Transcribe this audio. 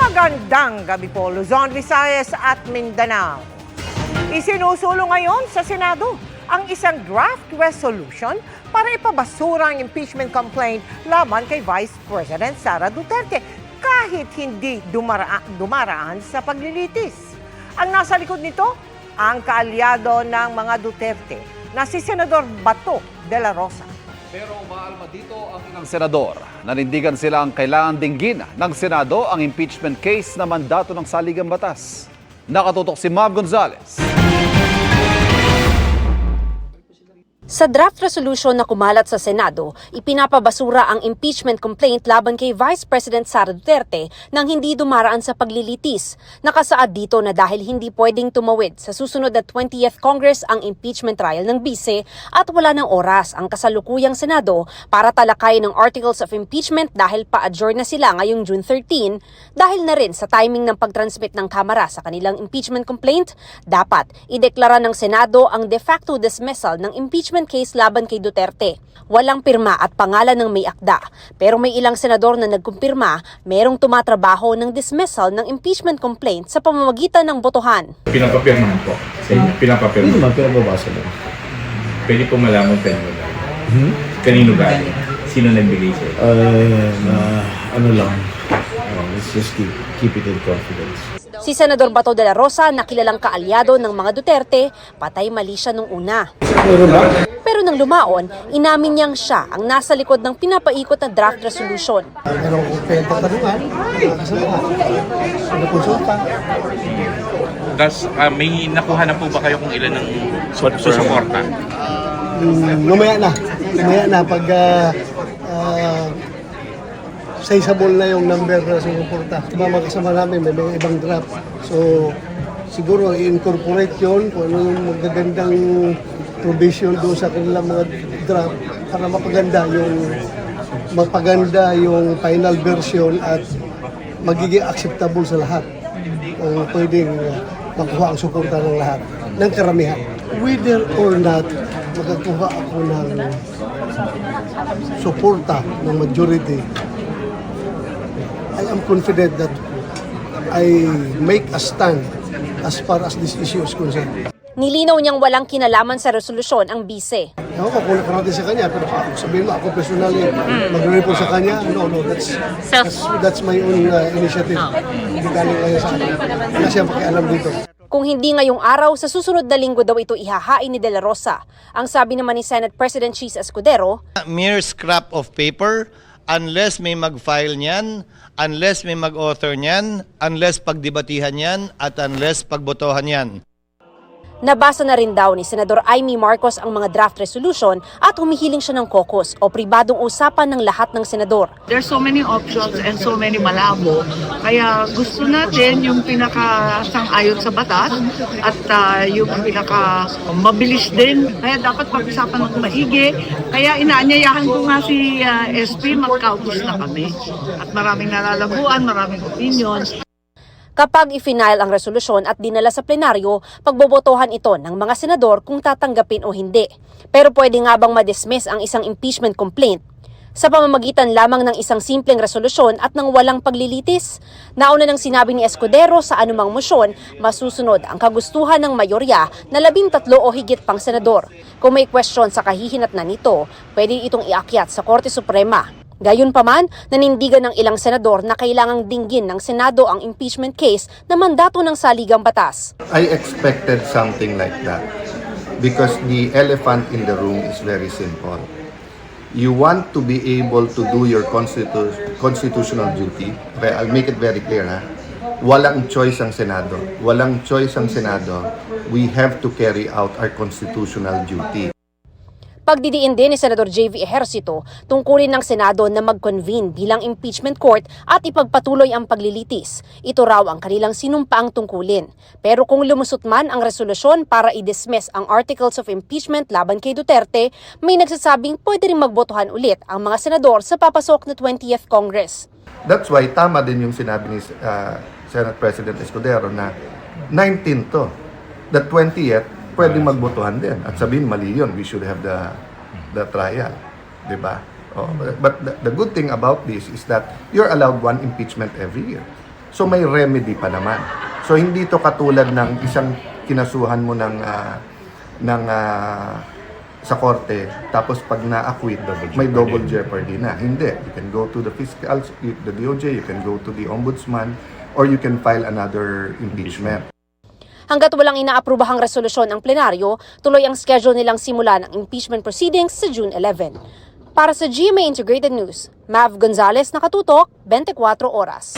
Magandang gabi po, Luzon, Visayas at Mindanao. Isinusulong ngayon sa Senado ang isang draft resolution para ipabasura ang impeachment complaint laban kay Vice President Sara Duterte kahit hindi dumaraan sa paglilitis. Ang nasa likod nito, ang kaalyado ng mga Duterte na si Senador Bato de la Rosa. Pero umaalma dito ang ilang senador. Nanindigan sila ang kailangan dinggin ng Senado ang impeachment case na mandato ng saligang batas. Nakatutok si Mab Gonzales. Sa draft resolution na kumalat sa Senado, ipinapabasura ang impeachment complaint laban kay Vice President Sara Duterte nang hindi dumaraan sa paglilitis. Nakasaad dito na dahil hindi pwedeng tumawid sa susunod na 20th Congress ang impeachment trial ng bise at wala ng oras ang kasalukuyang Senado para talakayin ng articles of impeachment dahil pa-adjourn na sila ngayong June 13, dahil na rin sa timing ng pagtransmit ng Kamara sa kanilang impeachment complaint, dapat ideklara ng Senado ang de facto dismissal ng impeachment case laban kay Duterte. Walang pirma at pangalan ng may akda, pero may ilang senador na nagkumpirma merong tumatrabaho ng dismissal ng impeachment complaint sa pamamagitan ng botohan. Pinapapirmahan po sa inyo. Pinapapirmahan. Hindi naman, pero babasa lang. Pwede po malaman kanino galing. Kanino galing? Sino nagbigay sa'yo? Ano lang, let's just keep it in confidence. Si Senador Bato de la Rosa na kilalang kaalyado ng mga Duterte, patay mali siya nung una. Pero nang lumaon, inamin niyang siya ang nasa likod ng pinapaikot na draft resolution. Meron kong katanungan, kasama, nakonsulta. Tapos may nakuha na po ba kayo kung ilan ng susuporta? Lumaya na pag sizeable na yung number na sumuporta. Mga kasama namin, may mga ibang draft. So, siguro i-incorporate yun kung ano yung magagandang provision doon sa kanilang mga draft para mapaganda yung final version at magiging acceptable sa lahat. Pwedeng makuha ang suporta ng lahat, ng karamihan. Whether or not magkakuha ako ng suporta ng majority, I am confident that I make a stand as far as this issue is concerned. Nilinaw niyang walang kinalaman sa resolusyon ang bise. Ako, kukulit ka natin sa kanya, pero sabihin mo, ako personally, mag-report sa kanya, no, that's my own initiative. Hindi galing kaya sa akin. Wala siyang pakialam dito. Kung hindi ngayong araw, sa susunod na linggo daw ito ihahain ni De La Rosa. Ang sabi naman ni Senate President Cheese Escudero, mere scrap of paper, unless may mag-file niyan, unless may mag-author niyan, unless pagdebatihan niyan, at unless pagbotohan niyan. nabasa na rin daw ni Senador Amy Marcos ang mga draft resolution at humihiling siya ng caucus o pribadong usapan ng lahat ng senador. There's so many options and so many malabo. Kaya gusto natin yung pinaka-sang-ayon sa batas at yung pinaka-mabilis din. Kaya dapat pag-usapan ng maigi. Kaya inaanyayahan ko nga si SP, mag-caucus na kami. At maraming nalalabuan, maraming opinions. Kapag i-final ang resolusyon at dinala sa plenaryo, pagbobotohan ito ng mga senador kung tatanggapin o hindi. Pero pwede nga bang ma-dismiss ang isang impeachment complaint sa pamamagitan lamang ng isang simpleng resolusyon at ng walang paglilitis? Nauna nang sinabi ni Escudero sa anumang mosyon, masusunod ang kagustuhan ng mayorya na 13 o higit pang senador. Kung may question sa kahihinatnan nito, pwede itong iakyat sa Korte Suprema. Gayunpaman, nanindigan ng ilang senador na kailangang dinggin ng Senado ang impeachment case na mandato ng saligang batas. I expected something like that because the elephant in the room is very simple. You want to be able to do your constitutional duty. Okay, I'll make it very clear. Walang choice ang Senado. Walang choice ang Senado. We have to carry out our constitutional duty. Pagdidiin din ni Senador J.V. Ejercito tungkulin ng Senado na mag-convene bilang impeachment court at ipagpatuloy ang paglilitis. Ito raw ang kanilang sinumpaang tungkulin. Pero kung lumusot man ang resolusyon para i-dismiss ang articles of impeachment laban kay Duterte, may nagsasabing pwede rin magbotohan ulit ang mga senador sa papasok na 20th Congress. That's why tama din yung sinabi ni Senate President Escudero na 19 to. The 20th, pwedeng magbotohan din at sabihin mali yun, we should have the trial, di ba? But the good thing about this is that you're allowed one impeachment every year. So may remedy pa naman. So hindi to katulad ng isang kinasuhan mo sa korte, tapos pag na-acquit, may double jeopardy na. Hindi. You can go to the fiscal, the DOJ, you can go to the ombudsman, or you can file another impeachment. Hanggat walang inaaprubahang resolusyon ang plenaryo, tuloy ang schedule nilang simulan ang impeachment proceedings sa June 11. Para sa GMA Integrated News, Mav Gonzalez, nakatutok, 24 oras.